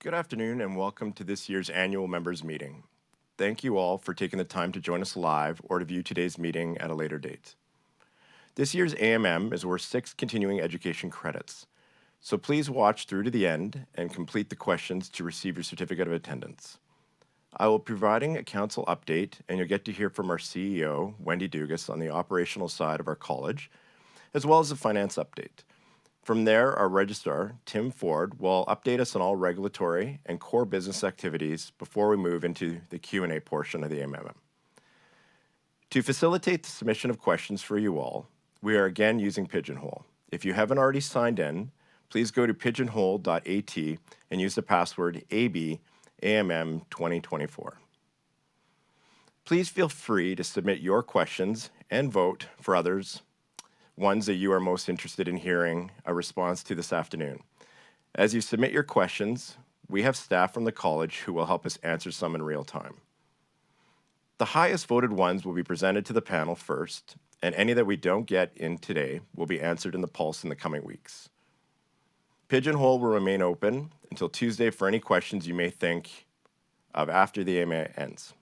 Good afternoon and welcome to this year's annual members meeting. Thank you all for taking the time to join us live or to view today's meeting at a later date. This year's AMM is worth 6 continuing education credits, so please watch through to the end and complete the questions to receive your certificate of attendance. I will be providing a council update and you'll get to hear from our CEO, Wendy Dugas, on the operational side of our college, as well as a finance update. From there, our registrar, Tim Ford, will update us on all regulatory and core business activities before we move into the Q&A portion of the AMM. To facilitate the submission of questions for you all, we are again using Pigeonhole. If you haven't already signed in, please go to pigeonhole.at and use the password ABAMM2024. Please feel free to submit your questions and vote for others, ones that you are most interested in hearing a response to this afternoon. As you submit your questions, we have staff from the college who will help us answer some in real time. The highest voted ones will be presented to the panel first, and any that we don't get in today will be answered in the pulse in the coming weeks. Pigeonhole will remain open until Tuesday for any questions you may think of after the AMA ends.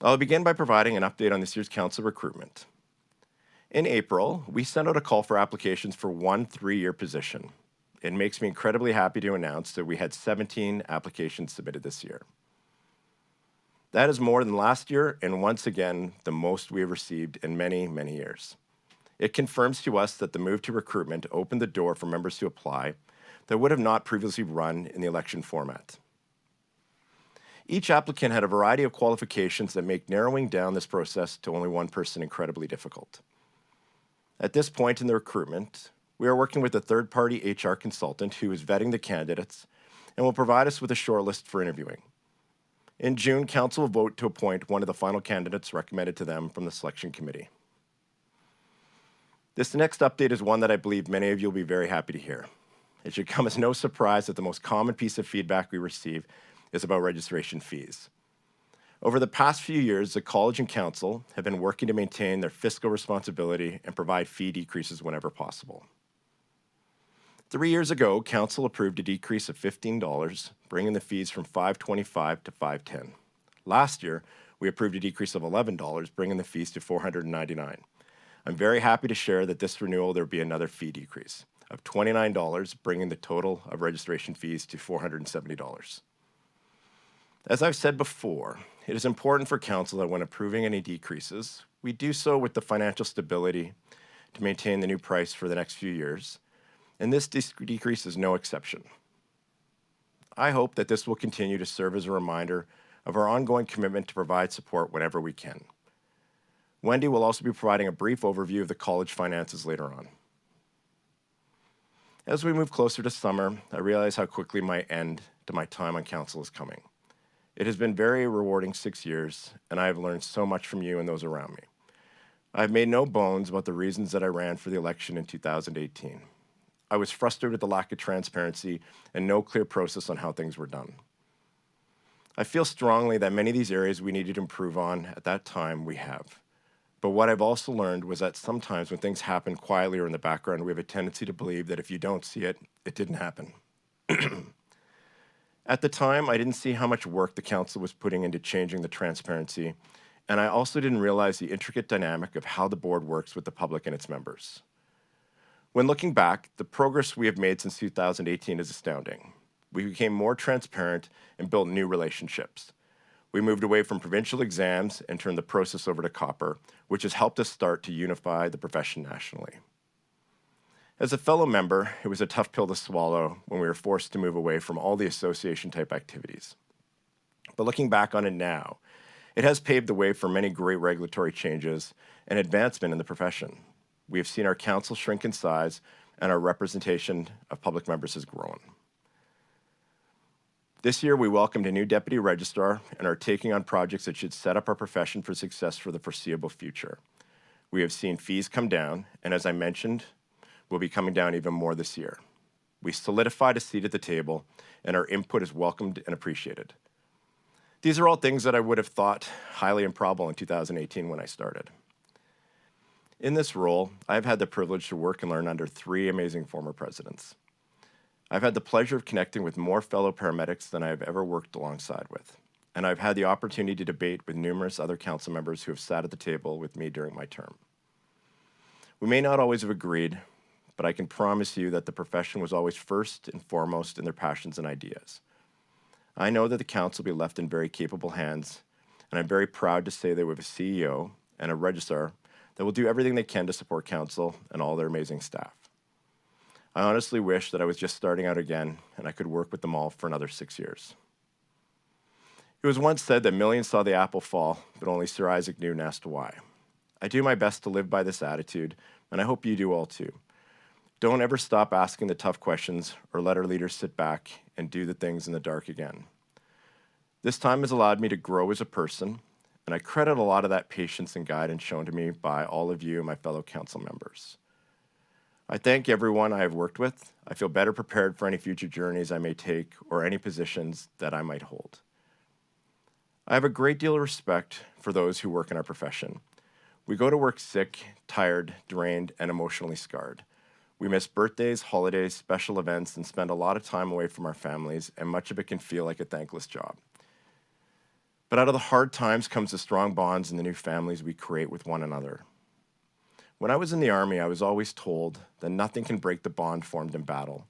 I'll begin by providing an update on this year's council recruitment. In April, we sent out a call for applications for one 3-year position. It makes me incredibly happy to announce that we had 17 applications submitted this year. That is more than last year, and once again, the most we have received in many, many years. It confirms to us that the move to recruitment opened the door for members to apply that would have not previously run in the election format. Each applicant had a variety of qualifications that make narrowing down this process to only one person incredibly difficult. At this point in the recruitment, we are working with a third-party HR consultant who is vetting the candidates and will provide us with a shortlist for interviewing. In June, Council will vote to appoint one of the final candidates recommended to them from the selection committee. This next update is one that I believe many of you will be very happy to hear. It should come as no surprise that the most common piece of feedback we receive is about registration fees. Over the past few years, the college and council have been working to maintain their fiscal responsibility and provide fee decreases whenever possible. 3 years ago, council approved a decrease of $15, bringing the fees from $525 to $510. Last year, we approved a decrease of $11, bringing the fees to $499. I'm very happy to share that this renewal there will be another fee decrease of $29, bringing the total of registration fees to $470. As I've said before, it is important for council that when approving any decreases, we do so with the financial stability to maintain the new price for the next few years, and this decrease is no exception. I hope that this will continue to serve as a reminder of our ongoing commitment to provide support whenever we can. Wendy will also be providing a brief overview of the college finances later on. As we move closer to summer, I realize how quickly my end to my time on council is coming. It has been very rewarding 6 years, and I have learned so much from you and those around me. I have made no bones about the reasons that I ran for the election in 2018. I was frustrated with the lack of transparency and no clear process on how things were done. I feel strongly that many of these areas we needed to improve on at that time we have. But what I've also learned was that sometimes when things happen quietly or in the background, we have a tendency to believe that if you don't see it, it didn't happen. At the time, I didn't see how much work the council was putting into changing the transparency, and I also didn't realize the intricate dynamic of how the board works with the public and its members. When looking back, the progress we have made since 2018 is astounding. We became more transparent and built new relationships. We moved away from provincial exams and turned the process over to copper, which has helped us start to unify the profession nationally. As a fellow member, it was a tough pill to swallow when we were forced to move away from all the association-type activities. But looking back on it now, it has paved the way for many great regulatory changes and advancement in the profession. We have seen our council shrink in size, and our representation of public members has grown. This year, we welcomed a new deputy registrar and are taking on projects that should set up our profession for success for the foreseeable future. We have seen fees come down, and as I mentioned, will be coming down even more this year. We solidified a seat at the table, and our input is welcomed and appreciated. These are all things that I would have thought highly improbable in 2018 when I started. In this role, I have had the privilege to work and learn under 3 amazing former presidents. I've had the pleasure of connecting with more fellow paramedics than I have ever worked alongside with, and I've had the opportunity to debate with numerous other council members who have sat at the table with me during my term. We may not always have agreed, but I can promise you that the profession was always first and foremost in their passions and ideas. I know that the council will be left in very capable hands, and I'm very proud to say that we have a CEO and a registrar that will do everything they can to support council and all their amazing staff. I honestly wish that I was just starting out again and I could work with them all for another 6 years. It was once said that millions saw the apple fall, but only Sir Isaac Newton asked why. I do my best to live by this attitude, and I hope you do all too. Don't ever stop asking the tough questions or let our leaders sit back and do the things in the dark again. This time has allowed me to grow as a person, and I credit a lot of that patience and guidance shown to me by all of you and my fellow council members. I thank everyone I have worked with. I feel better prepared for any future journeys I may take or any positions that I might hold. I have a great deal of respect for those who work in our profession. We go to work sick, tired, drained, and emotionally scarred. We miss birthdays, holidays, special events, and spend a lot of time away from our families, and much of it can feel like a thankless job. But out of the hard times comes the strong bonds and the new families we create with one another. When I was in the Army, I was always told that nothing can break the bond formed in battle.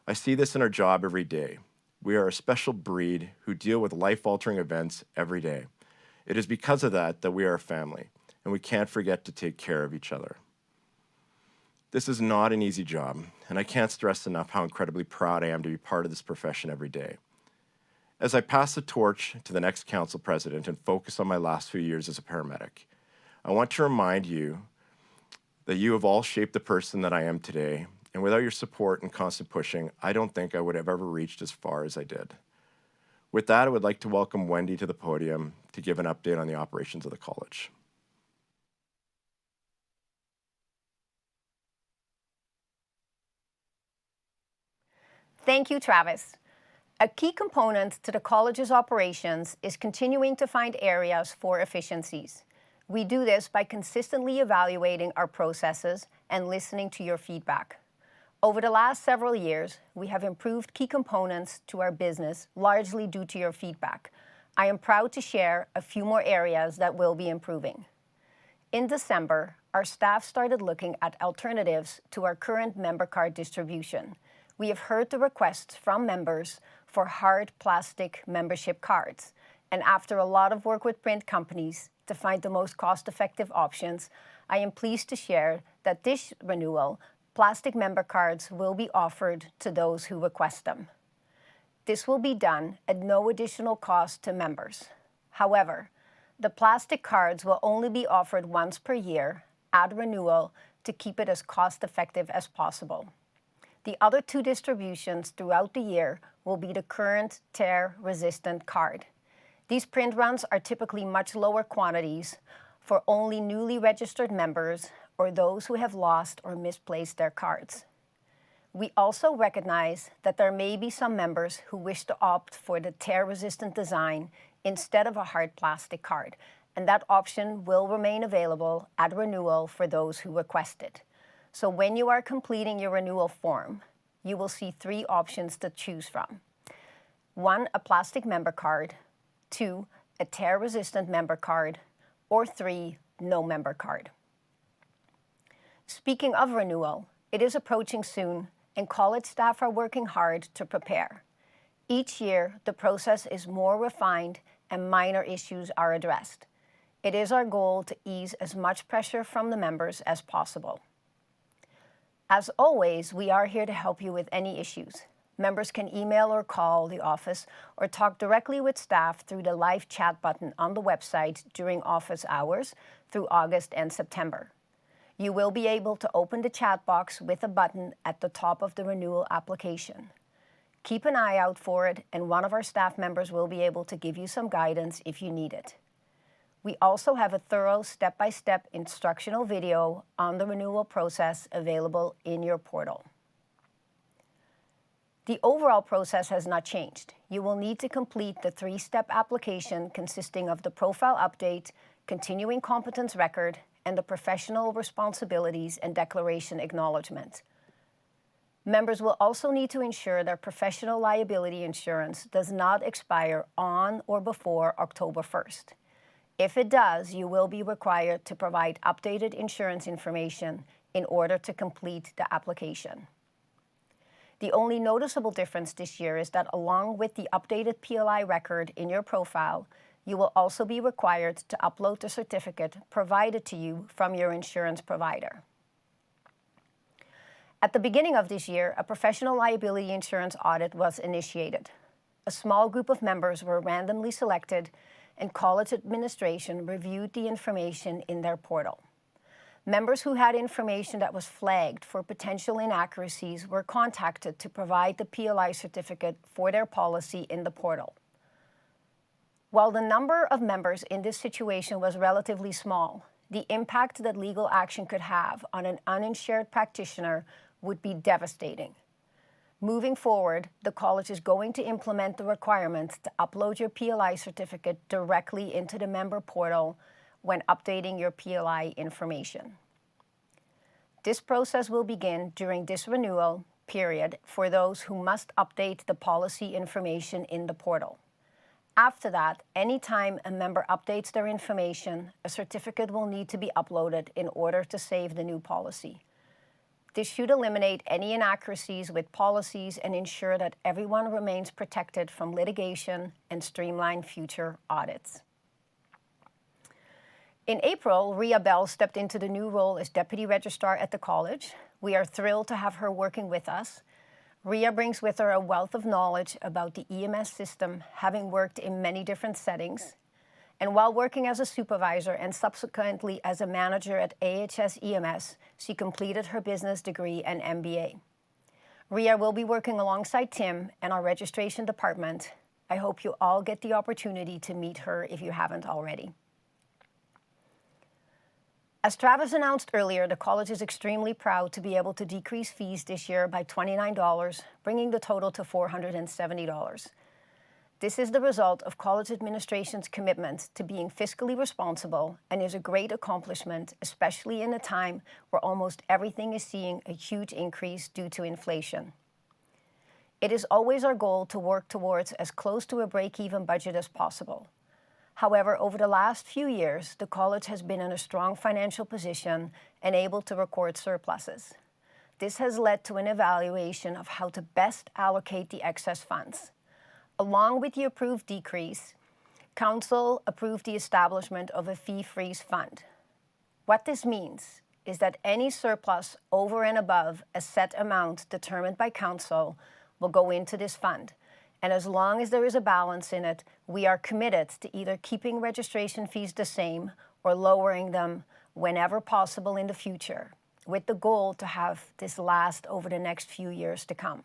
I see this in our job every day. We are a special breed who deal with life-altering events every day. It is because of that that we are a family, and we can't forget to take care of each other. This is not an easy job, and I can't stress enough how incredibly proud I am to be part of this profession every day. As I pass the torch to the next council president and focus on my last few years as a paramedic, I want to remind you that you have all shaped the person that I am today, and without your support and constant pushing, I don't think I would have ever reached as far as I did. With that, I would like to welcome Wendy to the podium to give an update on the operations of the college. Thank you, Travis. A key component to the college's operations is continuing to find areas for efficiencies. We do this by consistently evaluating our processes and listening to your feedback. Over the last several years, we have improved key components to our business, largely due to your feedback. I am proud to share a few more areas that will be improving. In December, our staff started looking at alternatives to our current member card distribution. We have heard the requests from members for hard plastic membership cards, and after a lot of work with print companies to find the most cost-effective options, I am pleased to share that this renewal, plastic member cards will be offered to those who request them. This will be done at no additional cost to members. However, the plastic cards will only be offered once per year at renewal to keep it as cost-effective as possible. The other two distributions throughout the year will be the current tear-resistant card. These print runs are typically much lower quantities for only newly registered members or those who have lost or misplaced their cards. We also recognize that there may be some members who wish to opt for the tear-resistant design instead of a hard plastic card, and that option will remain available at renewal for those who request it. So when you are completing your renewal form, you will see 3 options to choose from. 1, a plastic member card, 2, a tear-resistant member card, or 3, no member card. Speaking of renewal, it is approaching soon, and college staff are working hard to prepare. Each year, the process is more refined and minor issues are addressed. It is our goal to ease as much pressure from the members as possible. As always, we are here to help you with any issues. Members can email or call the office or talk directly with staff through the live chat button on the website during office hours through August and September. You will be able to open the chat box with a button at the top of the renewal application. Keep an eye out for it, and one of our staff members will be able to give you some guidance if you need it. We also have a thorough step-by-step instructional video on the renewal process available in your portal. The overall process has not changed. You will need to complete the 3-step application consisting of the profile update, continuing competence record, and the professional responsibilities and declaration acknowledgement. Members will also need to ensure their professional liability insurance does not expire on or before October 1st. If it does, you will be required to provide updated insurance information in order to complete the application. The only noticeable difference this year is that along with the updated PLI record in your profile, you will also be required to upload the certificate provided to you from your insurance provider. At the beginning of this year, a professional liability insurance audit was initiated. A small group of members were randomly selected, and college administration reviewed the information in their portal. Members who had information that was flagged for potential inaccuracies were contacted to provide the PLI certificate for their policy in the portal. While the number of members in this situation was relatively small, the impact that legal action could have on an uninsured practitioner would be devastating. Moving forward, the college is going to implement the requirement to upload your PLI certificate directly into the member portal when updating your PLI information. This process will begin during this renewal period for those who must update the policy information in the portal. After that, anytime a member updates their information, a certificate will need to be uploaded in order to save the new policy. This should eliminate any inaccuracies with policies and ensure that everyone remains protected from litigation and streamline future audits. In April, Ria Bell stepped into the new role as Deputy Registrar at the college. We are thrilled to have her working with us. Ria brings with her a wealth of knowledge about the EMS system, having worked in many different settings. And while working as a supervisor and subsequently as a manager at AHS EMS, she completed her business degree and MBA. Ria will be working alongside Tim and our registration department. I hope you all get the opportunity to meet her if you haven't already. As Travis announced earlier, the college is extremely proud to be able to decrease fees this year by $29, bringing the total to $470. This is the result of college administration's commitment to being fiscally responsible and is a great accomplishment, especially in a time where almost everything is seeing a huge increase due to inflation. It is always our goal to work towards as close to a break-even budget as possible. However, over the last few years, the college has been in a strong financial position and able to record surpluses. This has led to an evaluation of how to best allocate the excess funds. Along with the approved decrease, Council approved the establishment of a fee freeze fund. What this means is that any surplus over and above a set amount determined by Council will go into this fund. And as long as there is a balance in it, we are committed to either keeping registration fees the same or lowering them whenever possible in the future, with the goal to have this last over the next few years to come.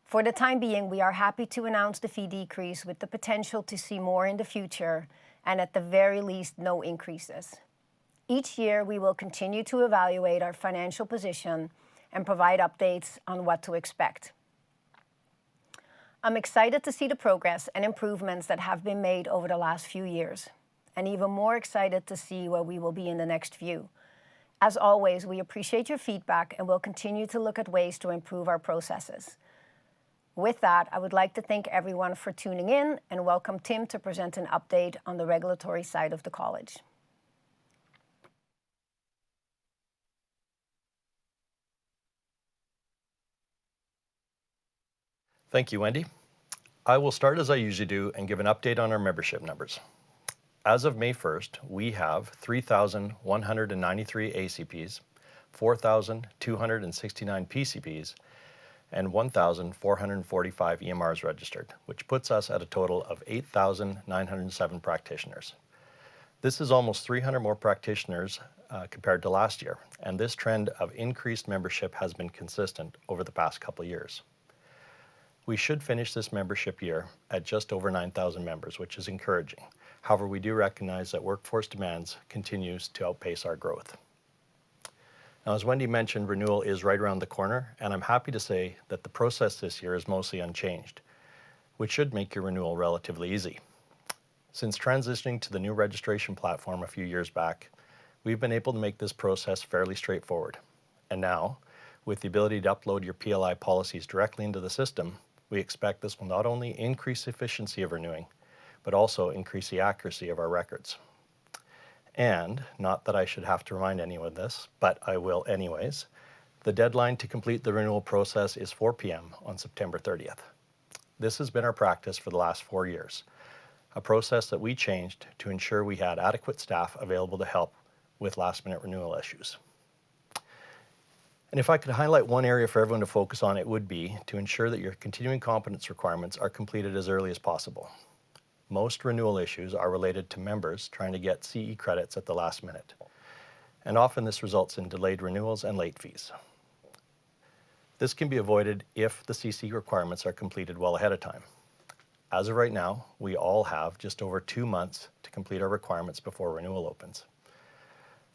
For the time being, we are happy to announce the fee decrease with the potential to see more in the future and at the very least no increases. Each year, we will continue to evaluate our financial position and provide updates on what to expect. I'm excited to see the progress and improvements that have been made over the last few years, and even more excited to see where we will be in the next few. As always, we appreciate your feedback and will continue to look at ways to improve our processes. With that, I would like to thank everyone for tuning in and welcome Tim to present an update on the regulatory side of the college. Thank you, Wendy. I will start as I usually do and give an update on our membership numbers. As of May 1st, we have 3,193 ACPs, 4,269 PCPs, and 1,445 EMRs registered, which puts us at a total of 8,907 practitioners. This is almost 300 more practitioners compared to last year, and this trend of increased membership has been consistent over the past couple of years. We should finish this membership year at just over 9,000 members, which is encouraging. However, we do recognize that workforce demands continues to outpace our growth. Now, as Wendy mentioned, renewal is right around the corner, and I'm happy to say that the process this year is mostly unchanged, which should make your renewal relatively easy. Since transitioning to the new registration platform a few years back, we've been able to make this process fairly straightforward. And now, With the ability to upload your PLI policies directly into the system, we expect this will not only increase efficiency of renewing, but also increase the accuracy of our records. And, not that I should have to remind anyone of this, but I will anyways, the deadline to complete the renewal process is 4 p.m. on September 30th. This has been our practice for the last 4 years, a process that we changed to ensure we had adequate staff available to help with last-minute renewal issues. And if I could highlight one area for everyone to focus on, it would be to ensure that your continuing competence requirements are completed as early as possible. Most renewal issues are related to members trying to get CE credits at the last minute, and often this results in delayed renewals and late fees. This can be avoided if the CC requirements are completed well ahead of time. As of right now, we all have just over 2 months to complete our requirements before renewal opens.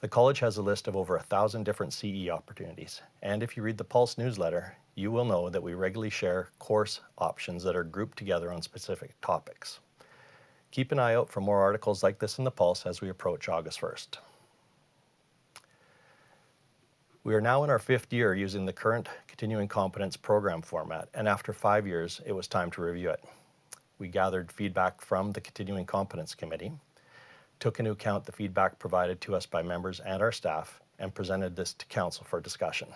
The college has a list of over 1,000 different CE opportunities, and if you read the Pulse newsletter, you will know that we regularly share course options that are grouped together on specific topics. Keep an eye out for more articles like this in the Pulse as we approach August 1st. We are now in our 5th year using the current Continuing Competence program format, and after 5 years, it was time to review it. We gathered feedback from the Continuing Competence Committee, took into account the feedback provided to us by members and our staff, and presented this to Council for discussion.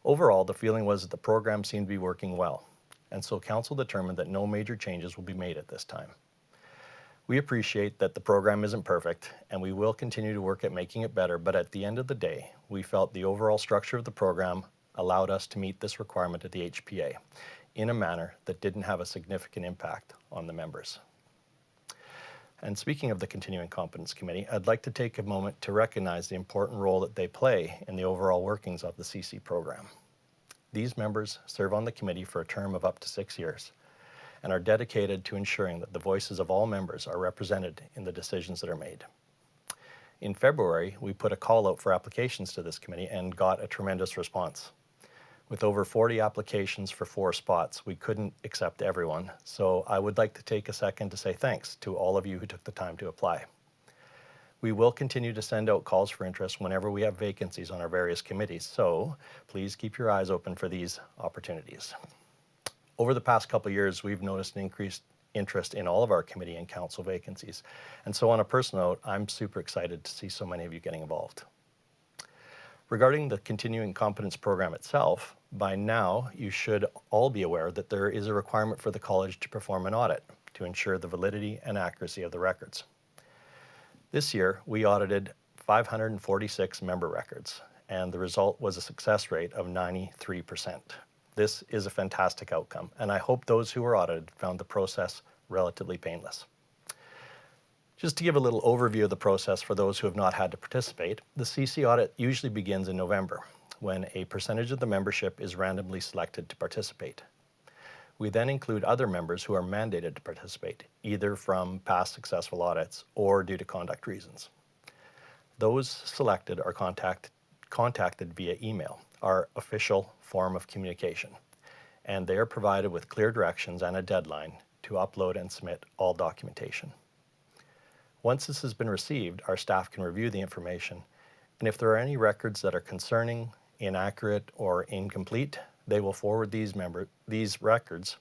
Overall, the feeling was that the program seemed to be working well, and so Council determined that no major changes will be made at this time. We appreciate that the program isn't perfect, and we will continue to work at making it better, but at the end of the day, we felt the overall structure of the program allowed us to meet this requirement at the HPA in a manner that didn't have a significant impact on the members. And speaking of the Continuing Competence Committee, I'd like to take a moment to recognize the important role that they play in the overall workings of the CC program. These members serve on the committee for a term of up to 6 years and are dedicated to ensuring that the voices of all members are represented in the decisions that are made. In February, we put a call out for applications to this committee and got a tremendous response. With over 40 applications for 4 spots, we couldn't accept everyone, so I would like to take a second to say thanks to all of you who took the time to apply. We will continue to send out calls for interest whenever we have vacancies on our various committees, so please keep your eyes open for these opportunities. Over the past couple of years, we've noticed an increased interest in all of our committee and council vacancies, and so on a personal note, I'm super excited to see so many of you getting involved. Regarding the Continuing Competence program itself, by now you should all be aware that there is a requirement for the college to perform an audit to ensure the validity and accuracy of the records. This year, we audited 546 member records, and the result was a success rate of 93%. This is a fantastic outcome, and I hope those who were audited found the process relatively painless. Just to give a little overview of the process for those who have not had to participate, the CC audit usually begins in November, when a percentage of the membership is randomly selected to participate. We then include other members who are mandated to participate, either from past successful audits or due to conduct reasons. Those selected are contacted via email, our official form of communication, and they are provided with clear directions and a deadline to upload and submit all documentation. Once this has been received, our staff can review the information, and if there are any records that are concerning, inaccurate, or incomplete, they will forward these records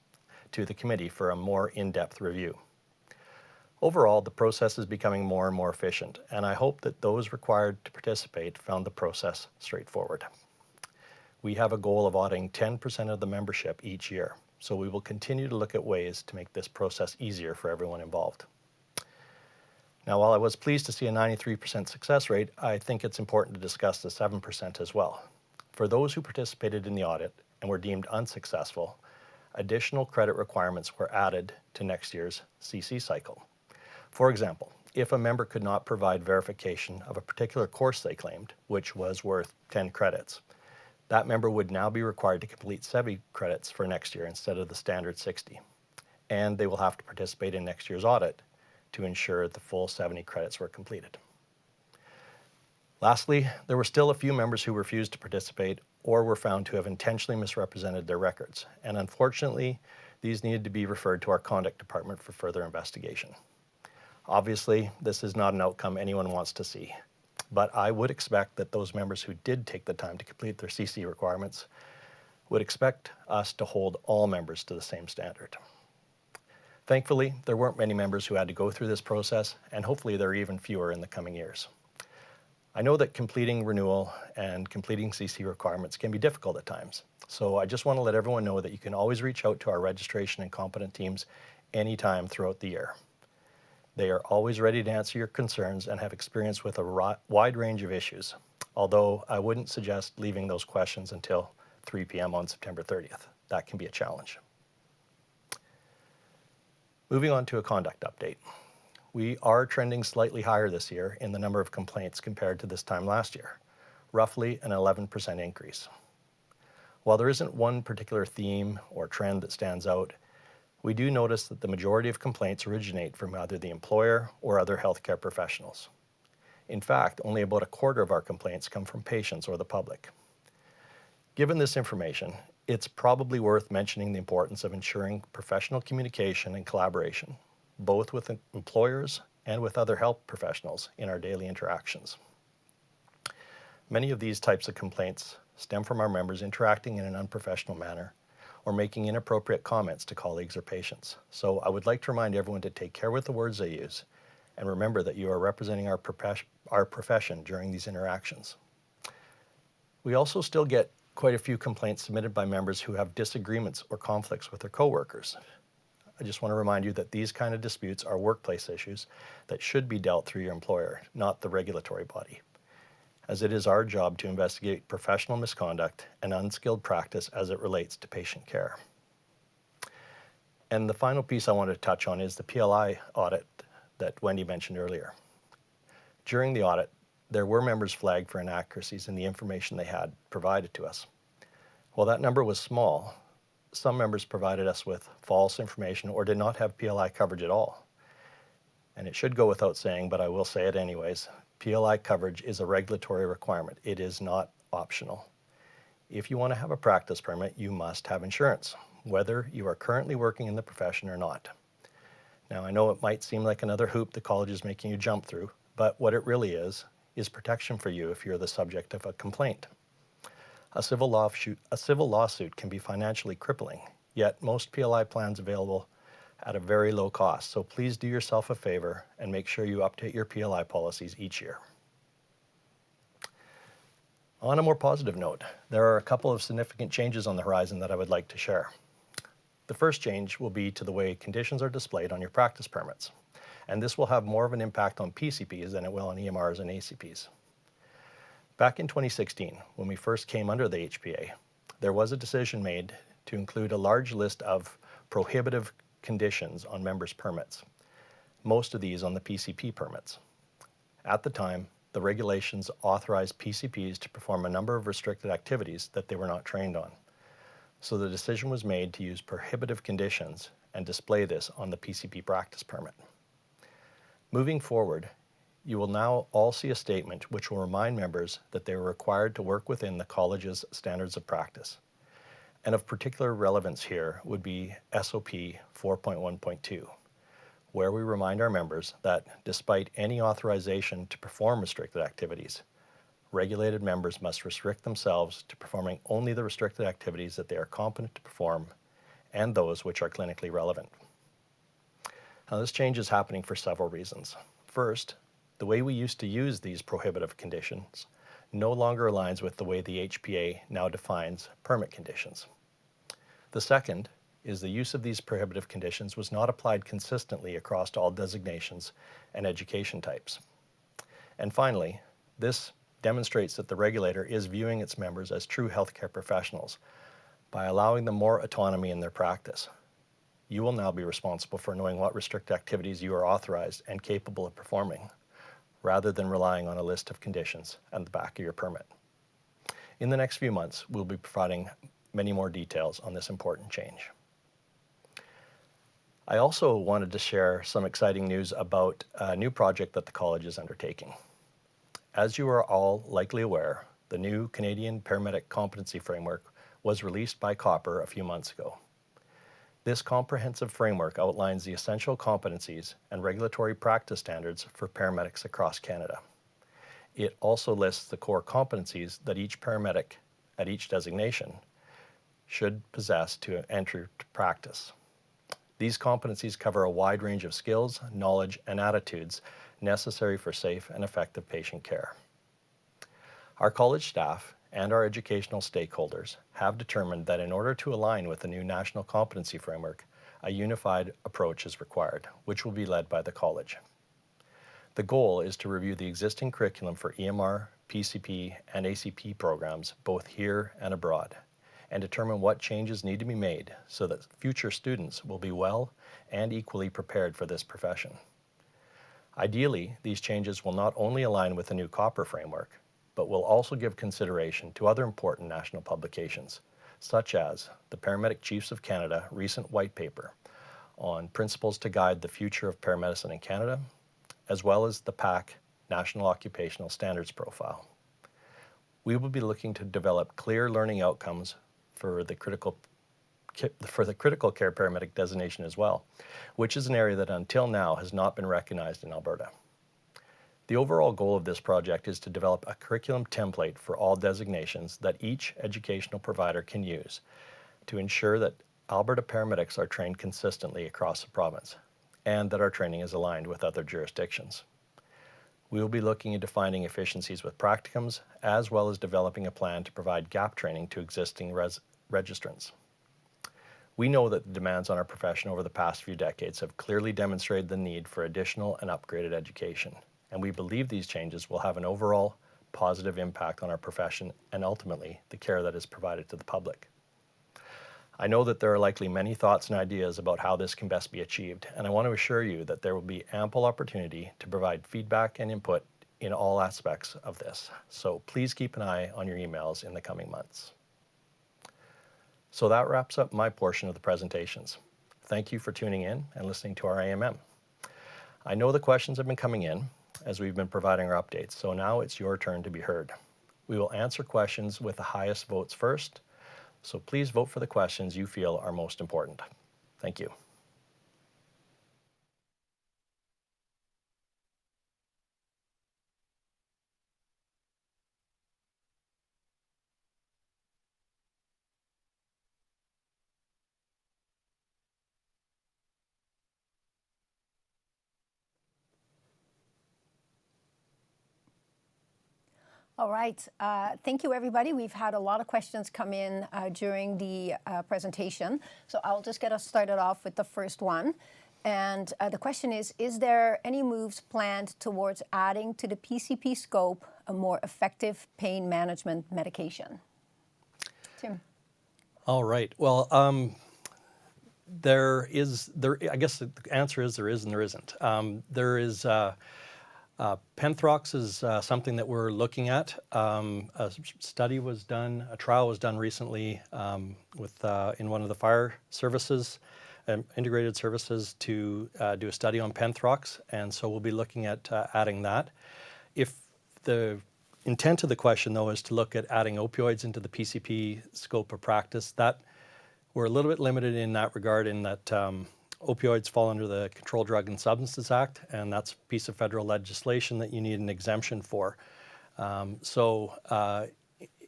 to the committee for a more in-depth review. Overall, the process is becoming more and more efficient, and I hope that those required to participate found the process straightforward. We have a goal of auditing 10% of the membership each year, so we will continue to look at ways to make this process easier for everyone involved. Now, while I was pleased to see a 93% success rate, I think it's important to discuss the 7% as well. For those who participated in the audit and were deemed unsuccessful, additional credit requirements were added to next year's CC cycle. For example, if a member could not provide verification of a particular course they claimed, which was worth 10 credits, that member would now be required to complete 70 credits for next year instead of the standard 60. And they will have to participate in next year's audit to ensure the full 70 credits were completed. Lastly, there were still a few members who refused to participate or were found to have intentionally misrepresented their records, and unfortunately, these needed to be referred to our conduct department for further investigation. Obviously, this is not an outcome anyone wants to see, but I would expect that those members who did take the time to complete their CC requirements would expect us to hold all members to the same standard. Thankfully, there weren't many members who had to go through this process, and hopefully there are even fewer in the coming years. I know that completing renewal and completing CC requirements can be difficult at times, so I just want to let everyone know that you can always reach out to our registration and competent teams anytime throughout the year. They are always ready to answer your concerns and have experience with a wide range of issues, although I wouldn't suggest leaving those questions until 3 p.m. on September 30th. That can be a challenge. Moving on to a conduct update. We are trending slightly higher this year in the number of complaints compared to this time last year, roughly an 11% increase. While there isn't one particular theme or trend that stands out, we do notice that the majority of complaints originate from either the employer or other healthcare professionals. In fact, only about a quarter of our complaints come from patients or the public. Given this information, it's probably worth mentioning the importance of ensuring professional communication and collaboration, both with employers and with other health professionals in our daily interactions. Many of these types of complaints stem from our members interacting in an unprofessional manner or making inappropriate comments to colleagues or patients. So I would like to remind everyone to take care with the words they use and remember that you are representing our profession during these interactions. We also still get quite a few complaints submitted by members who have disagreements or conflicts with their coworkers. I just want to remind you that these kind of disputes are workplace issues that should be dealt through your employer, not the regulatory body, as it is our job to investigate professional misconduct and unskilled practice as it relates to patient care. And the final piece I want to touch on is the PLI audit that Wendy mentioned earlier. During the audit, there were members flagged for inaccuracies in the information they had provided to us. While that number was small, some members provided us with false information or did not have PLI coverage at all. And it should go without saying, but I will say it anyways, PLI coverage is a regulatory requirement. It is not optional. If you want to have a practice permit, you must have insurance, whether you are currently working in the profession or not. Now, I know it might seem like another hoop the college is making you jump through, but what it really is protection for you if you're the subject of a complaint. A civil lawsuit can be financially crippling, yet most PLI plans available at a very low cost. So please do yourself a favor and make sure you update your PLI policies each year. On a more positive note, there are a couple of significant changes on the horizon that I would like to share. The first change will be to the way conditions are displayed on your practice permits. And this will have more of an impact on PCPs than it will on EMRs and ACPs. Back in 2016, when we first came under the HPA, there was a decision made to include a large list of prohibitive conditions on members' permits, most of these on the PCP permits. At the time, the regulations authorized PCPs to perform a number of restricted activities that they were not trained on. So the decision was made to use prohibitive conditions and display this on the PCP practice permit. Moving forward, you will now all see a statement which will remind members that they are required to work within the college's standards of practice. And of particular relevance here would be SOP 4.1.2, where we remind our members that despite any authorization to perform restricted activities, regulated members must restrict themselves to performing only the restricted activities that they are competent to perform and those which are clinically relevant. Now, this change is happening for several reasons. First, the way we used to use these prohibitive conditions no longer aligns with the way the HPA now defines permit conditions. The second is the use of these prohibitive conditions was not applied consistently across all designations and education types. And finally, this demonstrates that the regulator is viewing its members as true healthcare professionals by allowing them more autonomy in their practice. You will now be responsible for knowing what restricted activities you are authorized and capable of performing, rather than relying on a list of conditions at the back of your permit. In the next few months, we'll be providing many more details on this important change. I also wanted to share some exciting news about a new project that the college is undertaking. As you are all likely aware, the new Canadian Paramedic Competency Framework was released by COPPR a few months ago. This comprehensive framework outlines the essential competencies and regulatory practice standards for paramedics across Canada. it also lists the core competencies that each paramedic at each designation should possess to enter to practice. These competencies cover a wide range of skills, knowledge, and attitudes necessary for safe and effective patient care. Our college staff and our educational stakeholders have determined that in order to align with the new National Competency Framework, a unified approach is required, which will be led by the college. The goal is to review the existing curriculum for EMR, PCP, and ACP programs, both here and abroad, and determine what changes need to be made so that future students will be well and equally prepared for this profession. Ideally, these changes will not only align with the new COPR framework, but will also give consideration to other important national publications, such as the Paramedic Chiefs of Canada recent white paper on principles to guide the future of paramedicine in Canada, as well as the PAC National Occupational Standards Profile. We will be looking to develop clear learning outcomes for the critical care paramedic designation as well, which is an area that until now has not been recognized in Alberta. The overall goal of this project is to develop a curriculum template for all designations that each educational provider can use to ensure that Alberta paramedics are trained consistently across the province and that our training is aligned with other jurisdictions. We will be looking into finding efficiencies with practicums, as well as developing a plan to provide gap training to existing registrants. We know that the demands on our profession over the past few decades have clearly demonstrated the need for additional and upgraded education, and we believe these changes will have an overall positive impact on our profession and ultimately the care that is provided to the public. I know that there are likely many thoughts and ideas about how this can best be achieved, and I want to assure you that there will be ample opportunity to provide feedback and input in all aspects of this. So please keep an eye on your emails in the coming months. So that wraps up my portion of the presentations. Thank you for tuning in and listening to our AMM. I know the questions have been coming in as we've been providing our updates, so now it's your turn to be heard. We will answer questions with the highest votes first, so please vote for the questions you feel are most important. Thank you. All right. Thank you, everybody. We've had a lot of questions come in during the presentation. So I'll just get us started off with the first one. And the question is there any moves planned towards adding to the PCP scope a more effective pain management medication? Tim. All right. Well, I guess the answer is there is and there isn't. There is Penthrox is something that we're looking at. A trial was done recently in one of the fire services, integrated services, to do a study on Penthrox, and so we'll be looking at adding that. If the intent of the question, though, is to look at adding opioids into the PCP scope of practice, that we're a little bit limited in that regard, in that opioids fall under the Controlled Drug and Substances Act, and that's a piece of federal legislation that you need an exemption for.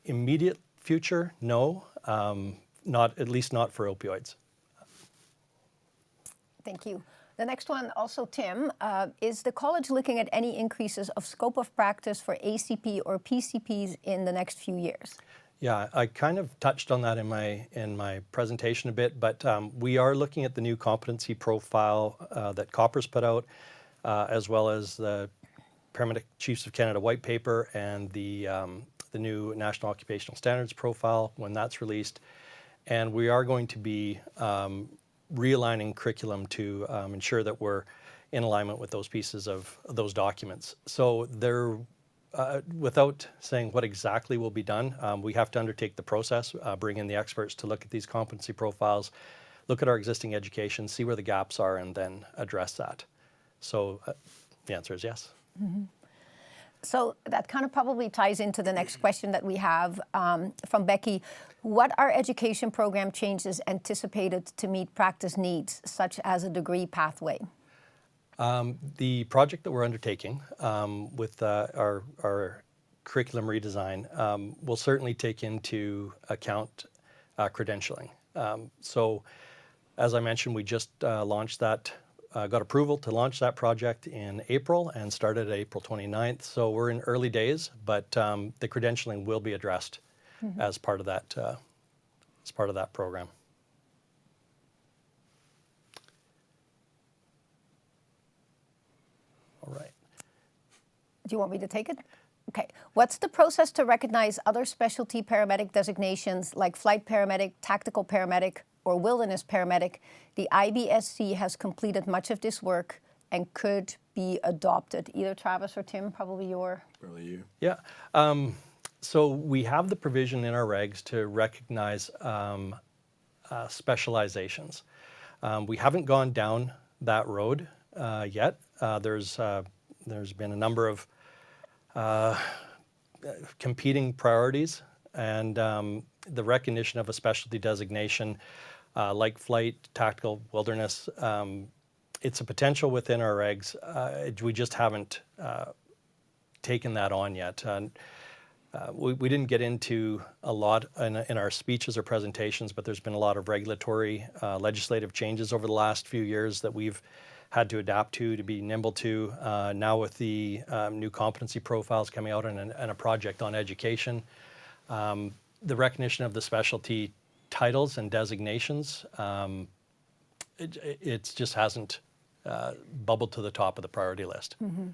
Immediate future, no, at least not for opioids. Thank you. The next one, also Tim, is the college looking at any increases of scope of practice for ACP or PCPs in the next few years? Yeah, I kind of touched on that in my presentation a bit, but we are looking at the new competency profile that COPR's put out, as well as the Paramedic Chiefs of Canada white paper and the new National Occupational Standards Profile when that's released. And we are going to be realigning curriculum to ensure that we're in alignment with those pieces of those documents. So they're without saying what exactly will be done, we have to undertake the process, bring in the experts to look at these competency profiles, look at our existing education, see where the gaps are, and then address that. So the answer is yes. Mm-hmm. So that kind of probably ties into the next question that we have from Becky. What are education program changes anticipated to meet practice needs, such as a degree pathway? The project that we're undertaking with our curriculum redesign will certainly take into account credentialing. So, as I mentioned, we just launched that, got approval to launch that project in April and started April 29th. So we're in early days, but the credentialing will be addressed as part of that program. All right. Do you want me to take it? Okay. What's the process to recognize other specialty paramedic designations like flight paramedic, tactical paramedic, or wilderness paramedic? The IBSC has completed much of this work and could be adopted. Either Travis or Tim, probably Probably you. Yeah. So we have the provision in our regs to recognize specializations. We haven't gone down that road yet. There's been a number of competing priorities, and the recognition of a specialty designation like flight, tactical, wilderness, it's a potential within our regs. We just haven't taken that on yet. We didn't get into a lot in our speeches or presentations, but there's been a lot of regulatory, legislative changes over the last few years that we've had to adapt to be nimble to. Now with the new competency profiles coming out and a project on education, the recognition of the specialty titles and designations, it just hasn't bubbled to the top of the priority list. Mm-hmm.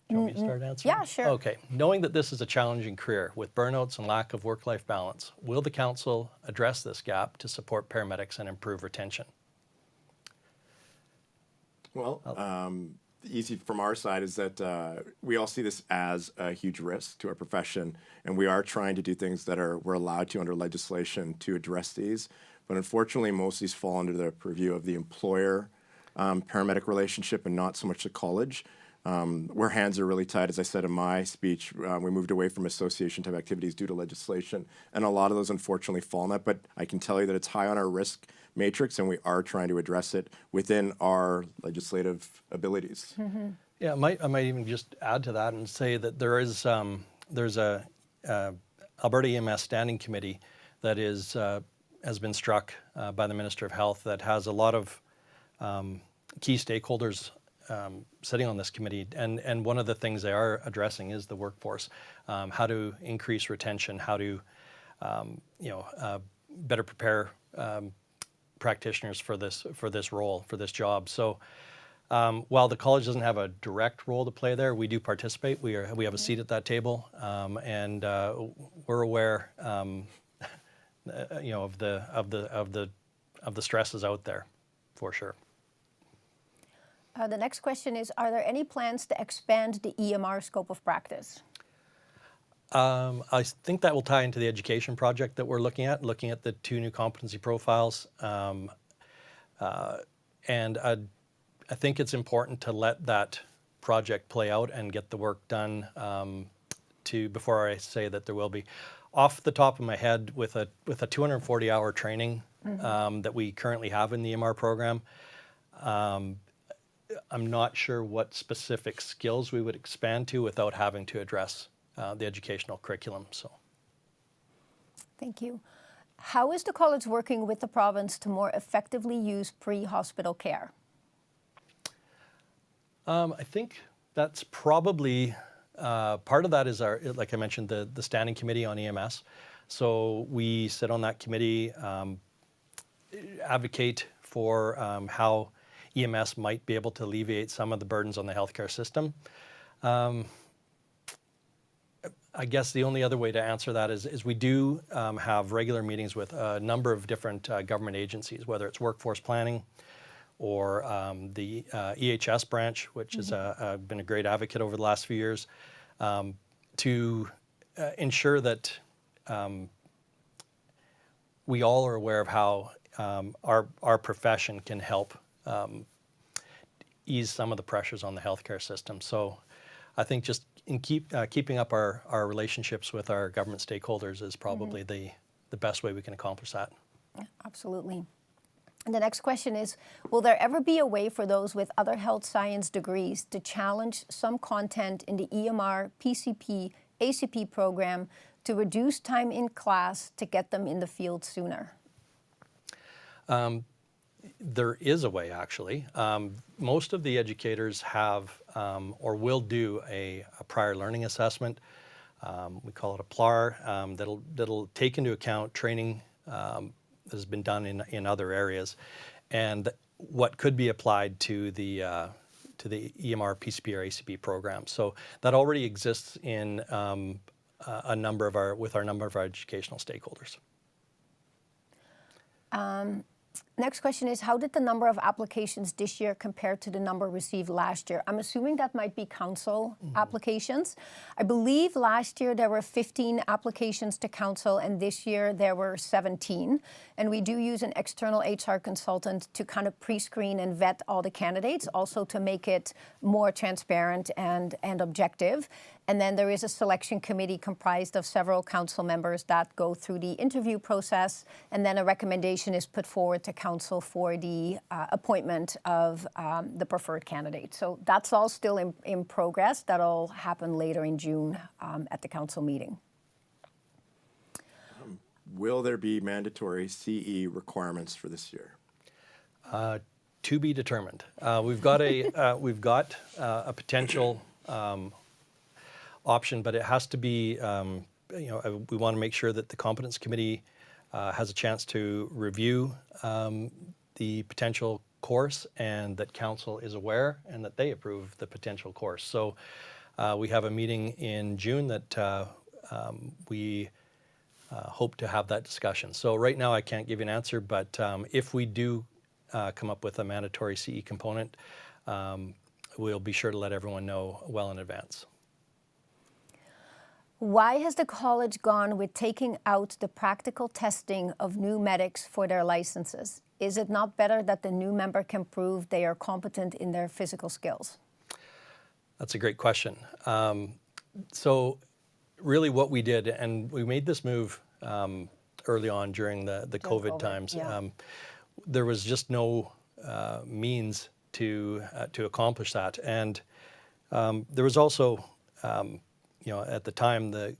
Do you want me to start answering? Yeah, sure. Okay. Knowing that this is a challenging career with burnouts and lack of work-life balance, will the council address this gap to support paramedics and improve retention? Well, easy from our side is that we all see this as a huge risk to our profession, and we are trying to do things that we're allowed to under legislation to address these. But unfortunately, most of these fall under the purview of the employer paramedic relationship and not so much the college. Where hands are really tied, as I said in my speech, we moved away from association-type activities due to legislation, and a lot of those unfortunately fall in that. But I can tell you that it's high on our risk matrix, and we are trying to address it within our legislative abilities. Mm-hmm. Yeah, I might even just add to that and say that there's a Alberta EMS standing committee that has been struck by the Minister of Health that has a lot of key stakeholders sitting on this committee, and one of the things they are addressing is the workforce, how to increase retention, how to better prepare practitioners for this role, for this job. So while the college doesn't have a direct role to play there, we do participate. We have a seat at that table, and we're aware of the stresses out there, for sure. The next question is, are there any plans to expand the EMR scope of practice? I think that will tie into the education project that we're looking at the 2 new competency profiles. And I think it's important to let that project play out and get the work done before I say that there will be. Off the top of my head, with a 240-hour training that we currently have in the EMR program, I'm not sure what specific skills we would expand to without having to address the educational curriculum. So, thank you. How is the college working with the province to more effectively use pre-hospital care? I think that's probably part of that is like I mentioned, the standing committee on EMS. So we sit on that committee, advocate for how EMS might be able to alleviate some of the burdens on the healthcare system. I guess the only other way to answer that is we do have regular meetings with a number of different government agencies, whether it's workforce planning or the EHS branch, which has been a great advocate over the last few years, to ensure that we all are aware of how our profession can help ease some of the pressures on the healthcare system. So I think just in keeping up our relationships with our government stakeholders is probably the best way we can accomplish that. Yeah, absolutely. And the next question is, will there ever be a way for those with other health science degrees to challenge some content in the EMR, PCP, ACP program to reduce time in class to get them in the field sooner? There is a way, actually. Most of the educators have or will do a prior learning assessment. We call it a PLAR, that'll take into account training that has been done in other areas, and what could be applied to the EMR, PCP, or ACP program. So that already exists in a number of our educational stakeholders. Next question is, how did the number of applications this year compare to the number received last year? I'm assuming that might be council applications. I believe last year there were 15 applications to council, and this year there were 17. And we do use an external HR consultant to kind of pre-screen and vet all the candidates, also to make it more transparent and objective. And then there is a selection committee comprised of several council members that go through the interview process, and then a recommendation is put forward to council for the appointment of the preferred candidate. So that's all still in progress. That'll happen later in June at the council meeting. Will there be mandatory CE requirements for this year? To be determined. We've got a potential option, but it has to be, we want to make sure that the competence committee has a chance to review the potential course, and that council is aware and that they approve the potential course. So we have a meeting in June that we hope to have that discussion. So right now I can't give you an answer, but if we do come up with a mandatory CE component, we'll be sure to let everyone know well in advance. Why has the college gone with taking out the practical testing of new medics for their licenses? Is it not better that the new member can prove they are competent in their physical skills? That's a great question. So really what we did, and we made this move early on during the COVID times, yeah. There was just no means to accomplish that. And there was also, at the time, the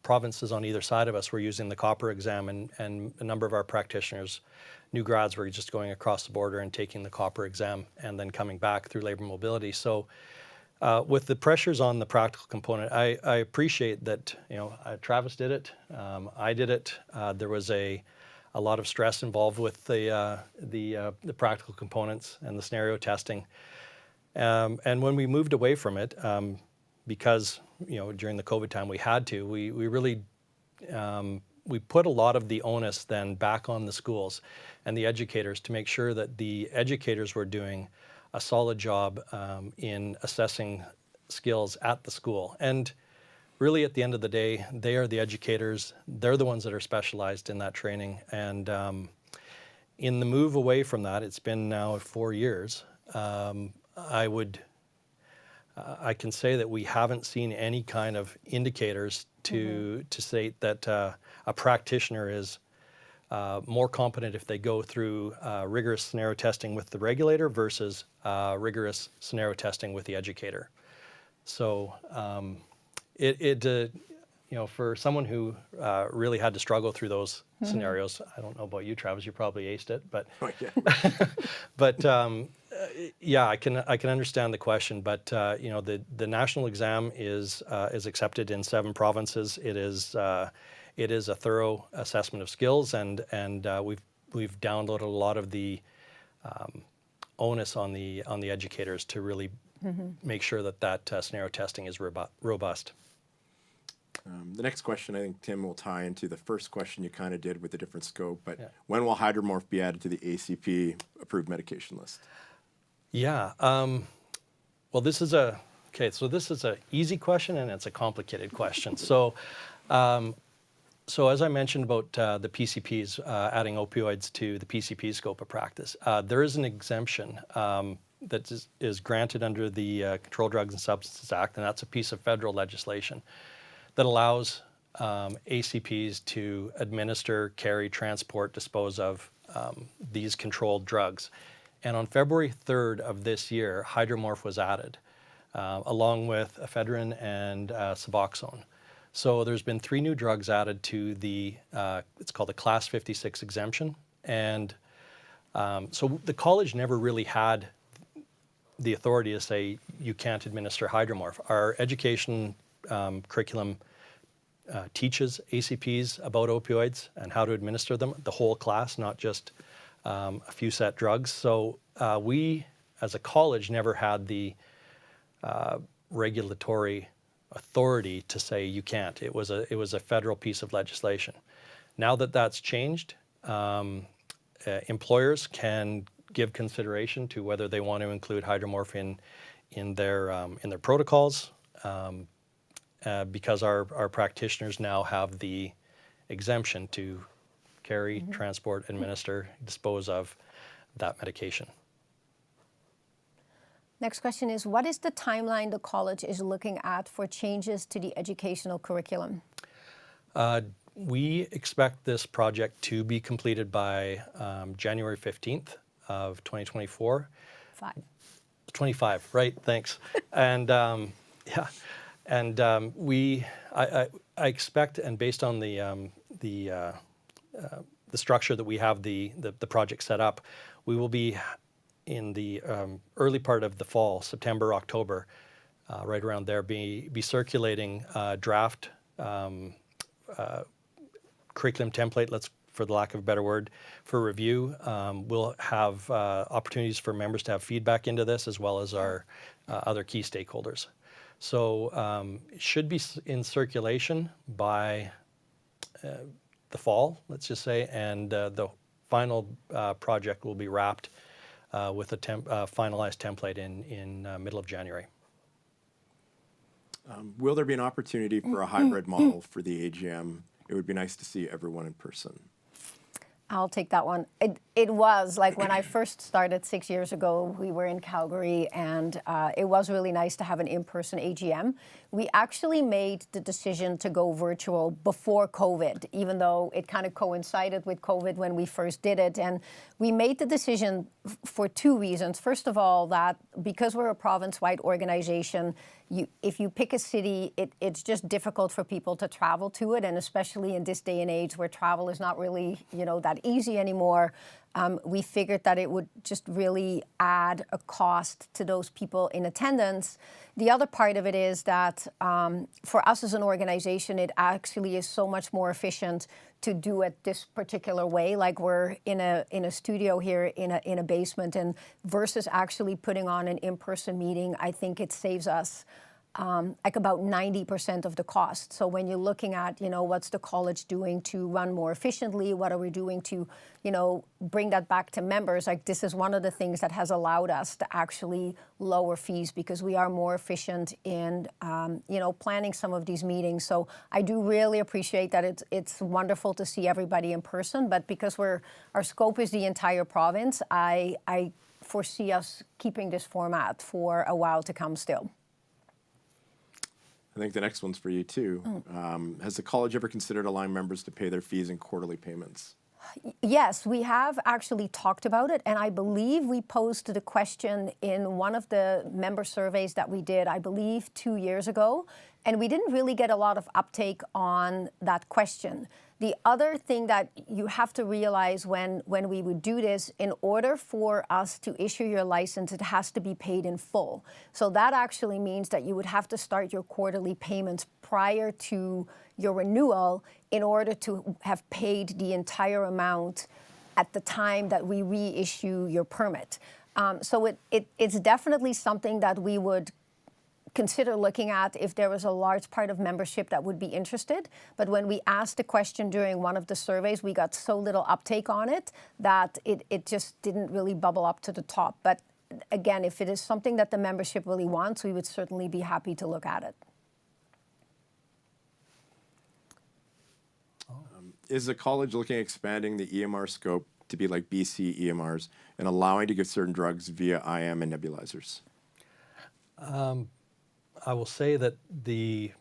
provinces on either side of us were using the copper exam, and a number of our practitioners, new grads, were just going across the border and taking the copper exam and then coming back through labor mobility. So with the pressures on the practical component, I appreciate that, Travis did it, I did it. There was a lot of stress involved with the practical components and the scenario testing. And when we moved away from it, because during the COVID time we had to, we really we put a lot of the onus then back on the schools and the educators to make sure that the educators were doing a solid job in assessing skills at the school. And really, at the end of the day, they are the educators. They're the ones that are specialized in that training. And in the move away from that, it's been now 4 years, I can say that we haven't seen any kind of indicators to state that a practitioner is more competent if they go through rigorous scenario testing with the regulator versus rigorous scenario testing with the educator. So for someone who really had to struggle through those scenarios, I don't know about you, Travis, you probably aced it, but but yeah, I can understand the question. But the national exam is accepted in 7 provinces. It is a thorough assessment of skills, and we've downloaded a lot of the onus on the educators to really make sure that scenario testing is robust. The next question, I think, Tim, will tie into the first question you kind of did with a different scope, but when will hydromorph be added to the ACP approved medication list? Yeah, well, this is an easy question, and it's a complicated question. So as I mentioned about the PCPs, adding opioids to the PCP scope of practice, there is an exemption that is granted under the Controlled Drugs and Substances Act, and that's a piece of federal legislation that allows ACPs to administer, carry, transport, dispose of these controlled drugs. And on February 3rd of this year, hydromorph was added, along with ephedrine and Suboxone. So there's been 3 new drugs added to the, it's called the Class 56 exemption. And so the college never really had the authority to say you can't administer hydromorph. Our education curriculum teaches ACPs about opioids and how to administer them, the whole class, not just a few set drugs. So we, as a college, never had the regulatory authority to say you can't. It was a federal piece of legislation. Now that that's changed, employers can give consideration to whether they want to include hydromorphine in their protocols, because our practitioners now have the exemption to carry, transport, administer, dispose of that medication. Next question is, what is the timeline the college is looking at for changes to the educational curriculum? We expect this project to be completed by January 15th of 2024. 25, right, thanks. And yeah, and I expect, and based on the structure that we have the project set up, we will be in the early part of the fall, September, October, right around there, be circulating draft curriculum template, for the lack of a better word, for review. We'll have opportunities for members to have feedback into this, as well as our other key stakeholders. So it should be in circulation by the fall, let's just say, and the final project will be wrapped with a finalized template in middle of January. Will there be an opportunity for a hybrid model for the AGM? It would be nice to see everyone in person. I'll take that one. It was like when I first started 6 years ago, we were in Calgary, and it was really nice to have an in-person AGM. We actually made the decision to go virtual before COVID, even though it kind of coincided with COVID when we first did it. And we made the decision for 2 reasons. First of all, that because we're a province-wide organization, if you pick a city, it's just difficult for people to travel to it, and especially in this day and age where travel is not really, that easy anymore. We figured that it would just really add a cost to those people in attendance. The other part of it is that for us as an organization, it actually is so much more efficient to do it this particular way. Like we're in a studio here in a basement, and versus actually putting on an in-person meeting, I think it saves us like about 90% of the cost. So when you're looking at, what's the college doing to run more efficiently? What are we doing to, bring that back to members? Like this is one of the things that has allowed us to actually lower fees, because we are more efficient in, planning some of these meetings. So I do really appreciate that it's wonderful to see everybody in person, but because our scope is the entire province, I foresee us keeping this format for a while to come still. I think the next one's for you too. Has the college ever considered allowing members to pay their fees in quarterly payments? Yes, we have actually talked about it, and I believe we posed the question in one of the member surveys that we did, I believe 2 years ago, and we didn't really get a lot of uptake on that question. The other thing that you have to realize when we would do this, in order for us to issue your license, it has to be paid in full. So that actually means that you would have to start your quarterly payments prior to your renewal in order to have paid the entire amount at the time that we reissue your permit. So it's definitely something that we would consider looking at if there was a large part of membership that would be interested. But when we asked the question during one of the surveys, we got so little uptake on it that it just didn't really bubble up to the top. But again, if it is something that the membership really wants, we would certainly be happy to look at it. Is the college looking at expanding the EMR scope to be like BC EMRs and allowing to give certain drugs via IM and nebulizers? I will say that the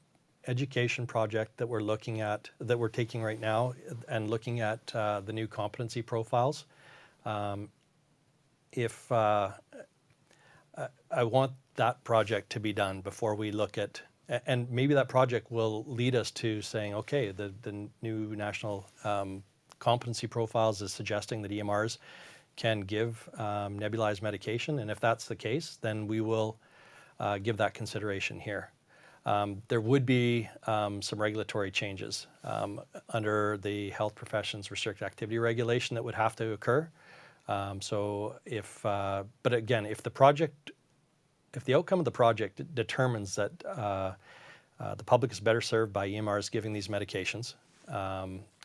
education project that we're looking at, that we're taking right now, and looking at the new competency profiles, If I want that project to be done before we look at, and maybe that project will lead us to saying, okay, the new national competency profiles is suggesting that EMRs can give nebulized medication, and if that's the case, then we will give that consideration here. There would be some regulatory changes under the health professions restricted activity regulation that would have to occur. So if, but again, if the outcome of the project determines that the public is better served by EMRs giving these medications,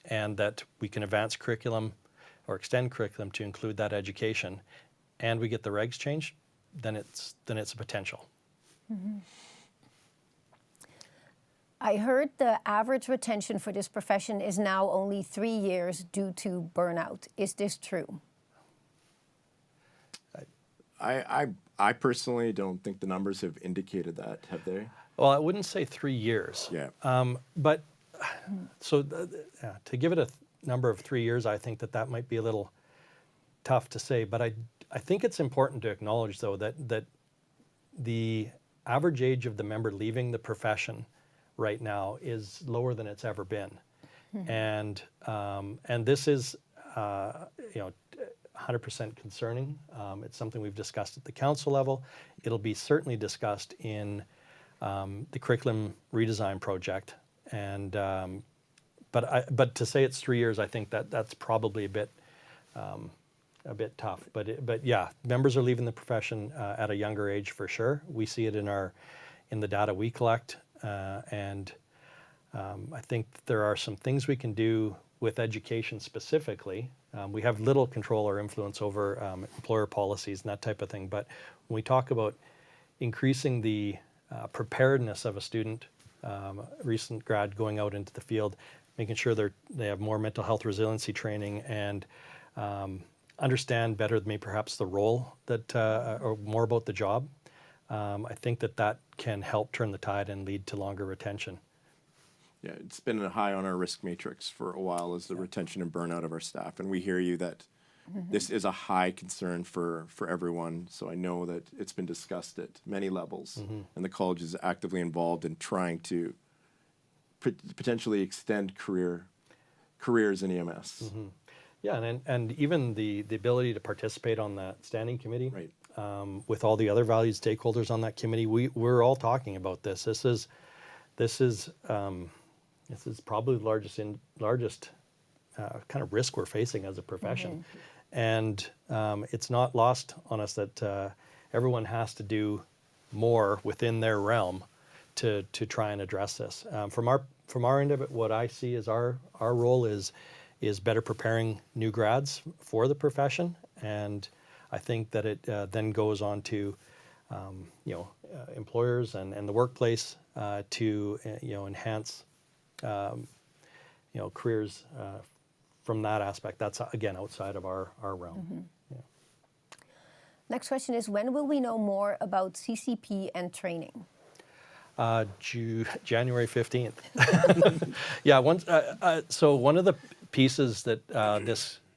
and that we can advance curriculum or extend curriculum to include that education, and we get the regs changed, then it's a potential. Mm-hmm. I heard the average retention for this profession is now only 3 years due to burnout. Is this true? I personally don't think the numbers have indicated that, have they? Well, I wouldn't say 3 years. Yeah. But so to give it a number of 3 years, I think that might be a little tough to say. But I think it's important to acknowledge, though, that the average age of the member leaving the profession right now is lower than it's ever been, and this is 100% concerning. It's something we've discussed at the council level. It'll be certainly discussed in the curriculum redesign project, and but to say it's 3 years, I think that's probably a bit tough. But yeah, members are leaving the profession at a younger age for sure. We see it in the data we collect, and I think there are some things we can do with education specifically. We have little control or influence over employer policies and that type of thing. But when we talk about increasing the preparedness of a student, recent grad going out into the field, making sure they have more mental health resiliency training and understand better maybe perhaps the role that, or more about the job, I think that can help turn the tide and lead to longer retention. Yeah, it's been high on our risk matrix for a while, is the retention and burnout of our staff. And we hear you that this is a high concern for everyone. So I know that it's been discussed at many levels, and the college is actively involved in trying to potentially extend careers in EMS. Yeah, and even the ability to participate on that standing committee, Right. With all the other valued stakeholders on that committee, we're all talking about this. This is probably the largest kind of risk we're facing as a profession, and it's not lost on us that everyone has to do more within their realm to try and address this. From our end of it, what I see as our role is better preparing new grads for the profession, and I think that it then goes on to employers and the workplace to enhance careers from that aspect. That's again outside of our realm. Yeah. Next question is, when will we know more about CCP and training? January 15th. Yeah. So one of the pieces that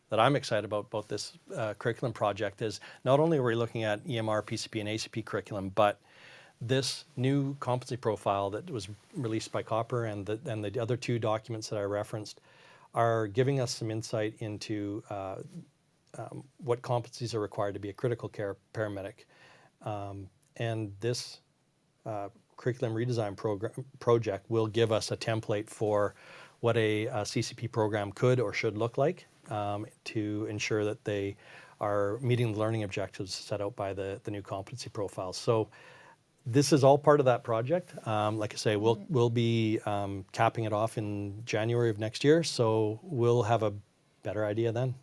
that I'm excited about this curriculum project is not only are we looking at EMR, PCP, and ACP curriculum, but this new competency profile that was released by Copper and the other two documents that I referenced are giving us some insight into what competencies are required to be a critical care paramedic. And this curriculum redesign project will give us a template for what a CCP program could or should look like to ensure that they are meeting the learning objectives set out by the new competency profiles. So this is all part of that project. Like I say, we'll be capping it off in January of next year, so we'll have a better idea then.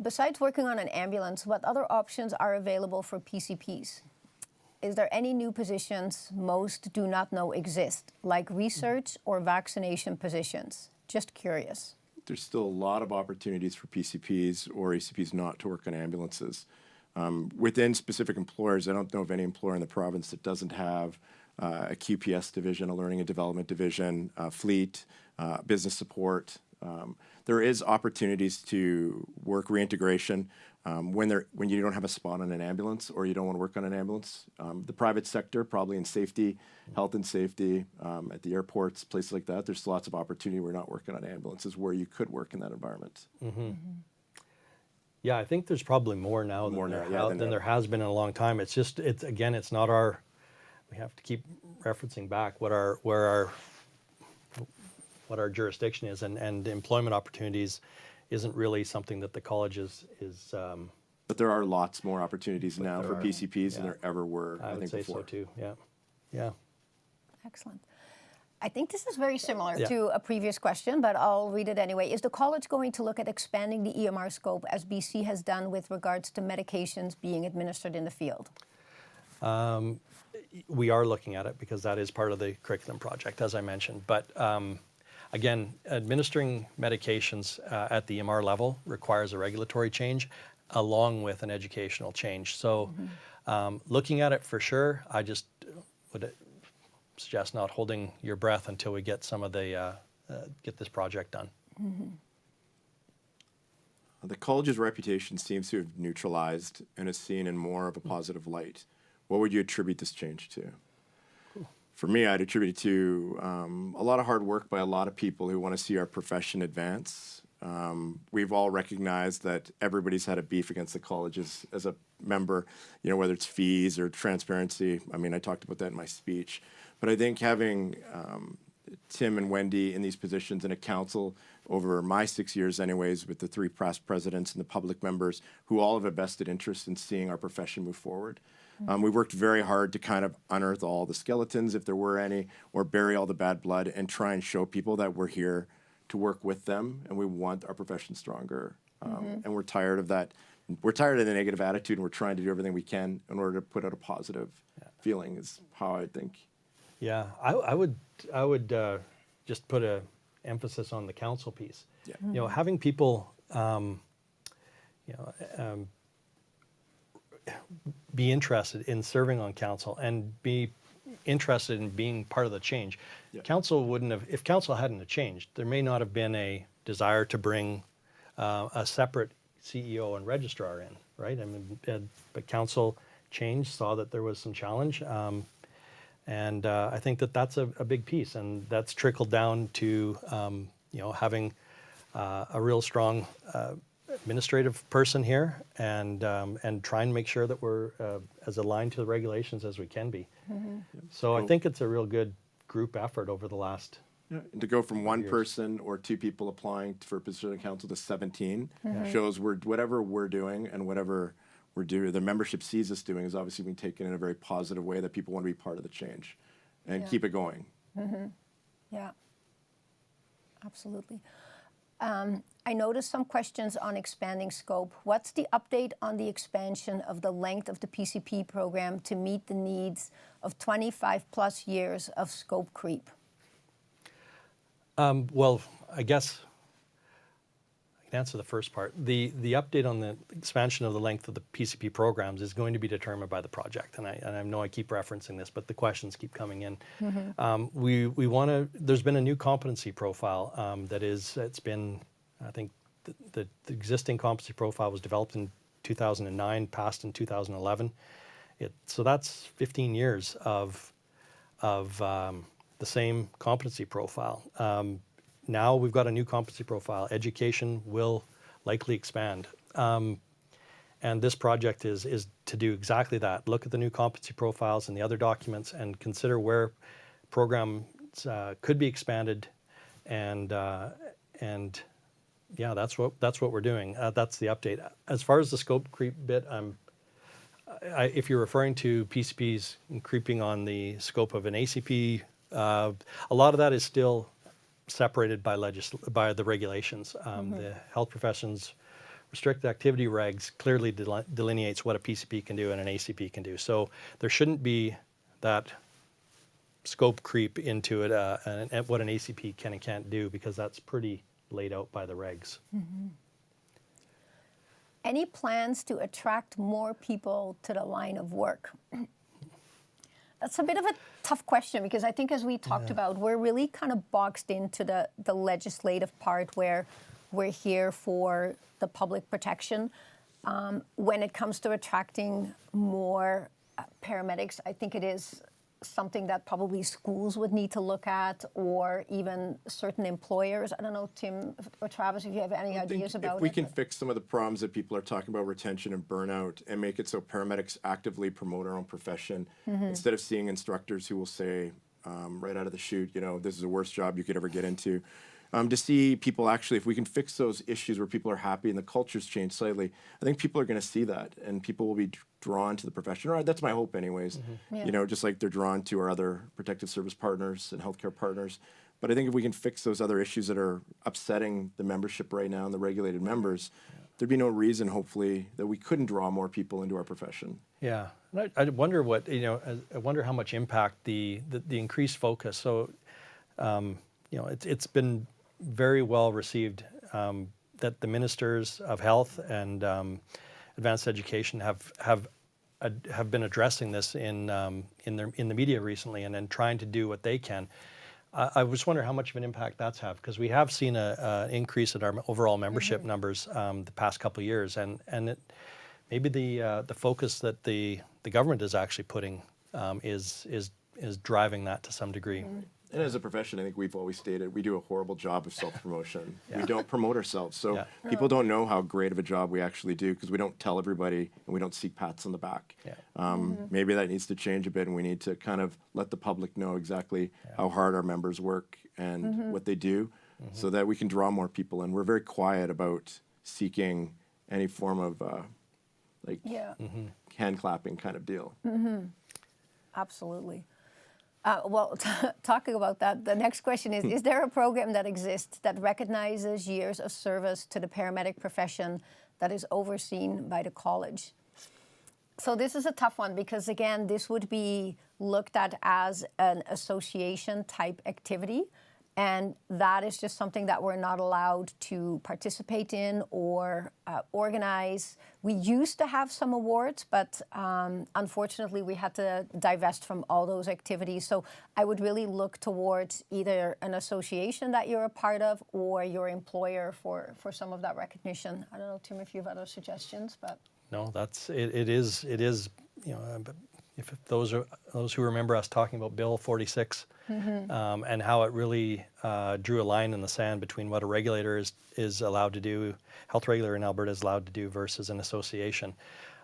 Besides working on an ambulance, what other options are available for PCPs? Is there any new positions most do not know exist, like research or vaccination positions? Just curious. There's still a lot of opportunities for PCPs or ACPs not to work on ambulances. Within specific employers, I don't know of any employer in the province that doesn't have a QPS division, a learning and development division, fleet, business support, There is opportunities to work reintegration when you don't have a spot on an ambulance or you don't want to work on an ambulance. The private sector, probably in safety, health and safety, at the airports, places like that, there's lots of opportunity. We're not working on ambulances where you could work in that environment. Yeah, I think there's probably more now than there has been in a long time. It's just, it's not our, we have to keep referencing back what our jurisdiction is, and employment opportunities isn't really something that the college is but there are lots more opportunities now for PCPs than there ever were, I would say before. so too, yeah. Excellent. I think this is very similar to a previous question, but I'll read it anyway. Is the college going to look at expanding the EMR scope as BC has done with regards to medications being administered in the field? We are looking at it because that is part of the curriculum project, as I mentioned. But again, administering medications at the EMR level requires a regulatory change along with an educational change. So looking at it for sure, I just would suggest not holding your breath until we get some of the get this project done. The college's reputation seems to have neutralized and is seen in more of a positive light. What would you attribute this change to? For me, I'd attribute it to a lot of hard work by a lot of people who want to see our profession advance. We've all recognized that everybody's had a beef against the college as a member, whether it's fees or transparency. I mean, I talked about that in my speech. But I think having Tim and Wendy in these positions in a council over my 6 years anyways, with the 3 past presidents and the public members who all have a vested interest in seeing our profession move forward. We worked very hard to kind of unearth all the skeletons, if there were any, or bury all the bad blood and try and show people that we're here to work with them and we want our profession stronger. And we're tired of that. We're tired of the negative attitude, and we're trying to do everything we can in order to put out a positive feeling is how I think. Yeah, I would just put a emphasis on the council piece. Yeah. Having people, be interested in serving on council and be interested in being part of the change. Council wouldn't have, if council hadn't have changed, there may not have been a desire to bring a separate CEO and registrar in, right? I mean, but council changed, saw that there was some challenge. And I think that that's a big piece, and that's trickled down to having a real strong administrative person here, and try and make sure that we're as aligned to the regulations as we can be. So I think it's a real good group effort over the last. And to go from one person or 2 people applying for a position on council to 17 shows whatever we're doing and whatever we're doing, the membership sees us doing is obviously being taken in a very positive way, that people want to be part of the change and keep it going. Yeah, absolutely. I noticed some questions on expanding scope. What's the update on the expansion of the length of the PCP program to meet the needs of 25 plus years of scope creep? Well, I guess I can answer the first part. The update on the expansion of the length of the PCP programs is going to be determined by the project, and I know I keep referencing this, but the questions keep coming in. We want to. There's been a new competency profile it's been, I think, the existing competency profile was developed in 2009, passed in 2011. So that's 15 years of the same competency profile. Now we've got a new competency profile. Education will likely expand. And this project is to do exactly that. Look at the new competency profiles and the other documents and consider where programs could be expanded. And yeah, that's what we're doing. That's the update. As far as the scope creep bit, if you're referring to PCPs creeping on the scope of an ACP, a lot of that is still separated by the regulations. The health professions restricted activity regs clearly delineates what a PCP can do and an ACP can do. So there shouldn't be that scope creep into it, and what an ACP can and can't do, because that's pretty laid out by the regs. Any plans to attract more people to the line of work? That's a bit of a tough question because I think, as we talked about, we're really kind of boxed into the legislative part where we're here for the public protection. When it comes to attracting more paramedics, I think it is something that probably schools would need to look at, or even certain employers. I don't know, Tim or Travis, if you have any ideas about it. If we can fix some of the problems that people are talking about, retention and burnout, and make it so paramedics actively promote our own profession, instead of seeing instructors who will say right out of the chute, you know, this is the worst job you could ever get into. To see people actually, if we can fix those issues where people are happy and the culture's changed slightly, I think people are going to see that and people will be drawn to the profession. Or that's my hope anyways. Yeah. You know, just like they're drawn to our other protective service partners and healthcare partners. But I think if we can fix those other issues that are upsetting the membership right now and the regulated members, there'd be no reason, hopefully, that we couldn't draw more people into our profession. Yeah, and I wonder what, you know, I wonder how much impact the increased focus. So, you know, it's been very well received that the ministers of health and advanced education have been addressing this in the media recently and trying to do what they can. I was wondering how much of an impact that's had, because we have seen an increase in our overall membership numbers the past couple of years, and maybe the focus that the government is actually putting is driving that to some degree. And as a profession, I think we've always stated we do a horrible job of self-promotion. We don't promote ourselves. So people don't know how great of a job we actually do because we don't tell everybody and we don't seek pats on the back. Maybe that needs to change a bit, and we need to kind of let the public know exactly how hard our members work and what they do so that we can draw more people in. We're very quiet about seeking any form of hand clapping kind of deal. Absolutely. Well, talking about that, the next question is there a program that exists that recognizes years of service to the paramedic profession that is overseen by the college? So this is a tough one because, again, this would be looked at as an association type activity. And that is just something that we're not allowed to participate in or organize. We used to have some awards, but unfortunately we had to divest from all those activities. So I would really look towards either an association that you're a part of or your employer for some of that recognition. I don't know, Tim, if you have other suggestions, but. No, it is, you know, if those who remember us talking about Bill 46 and how it really drew a line in the sand between what a regulator is allowed to do, health regulator in Alberta is allowed to do versus an association.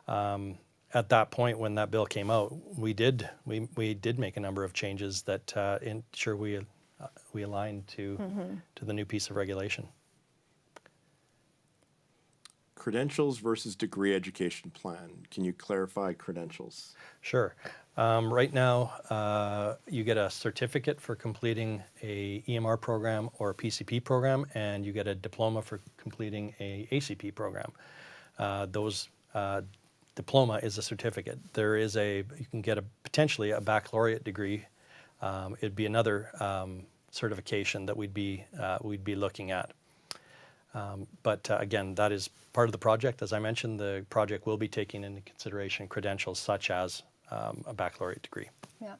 At that point, when that bill came out, we did make a number of changes that ensure we aligned to the new piece of regulation. Credentials versus degree education plan. Can you clarify credentials? Sure. Right now, you get a certificate for completing a EMR program or a PCP program, and you get a diploma for completing a ACP program. Diploma is a certificate. You can get potentially a baccalaureate degree. It'd be another certification that we'd be looking at. But again, that is part of the project. As I mentioned, the project will be taking into consideration credentials such as a baccalaureate degree. Yeah.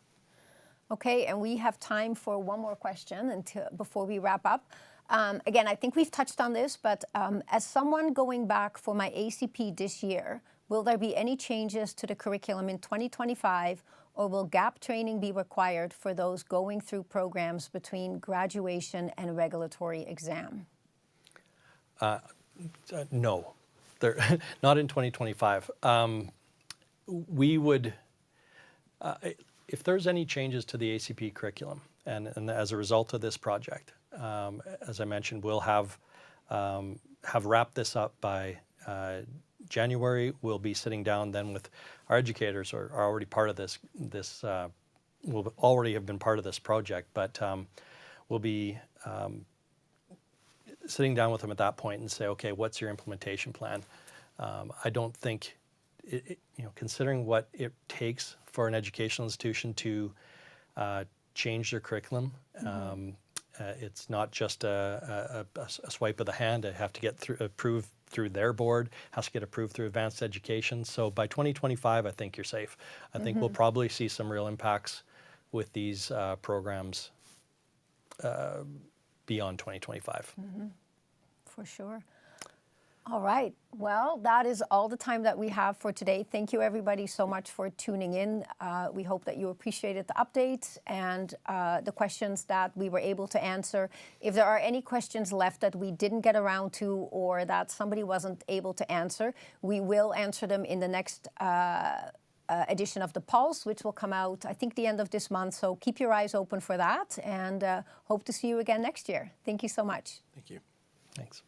Okay, and we have time for one more question before we wrap up. Again, I think we've touched on this, but as someone going back for my ACP this year, will there be any changes to the curriculum in 2025, or will gap training be required for those going through programs between graduation and regulatory exam? No, not in 2025. We would, if there's any changes to the ACP curriculum, and as a result of this project, as I mentioned, we'll have wrapped this up by January. We'll be sitting down then with our educators, who are already part of this. Will already have been part of this project, but we'll be sitting down with them at that point and say, okay, what's your implementation plan? I don't think, considering what it takes for an educational institution to change their curriculum It's not just a swipe of the hand. They have to get approved through their board, has to get approved through advanced education. So by 2025, I think you're safe. I think we'll probably see some real impacts with these programs beyond 2025. For sure. All right. Well, that is all the time that we have for today. Thank you, everybody, so much for tuning in. We hope that you appreciated the updates and the questions that we were able to answer. If there are any questions left that we didn't get around to or that somebody wasn't able to answer, we will answer them in the next edition of The Pulse, which will come out, I think, the end of this month. So keep your eyes open for that, and hope to see you again next year. Thank you so much. Thank you. Thanks.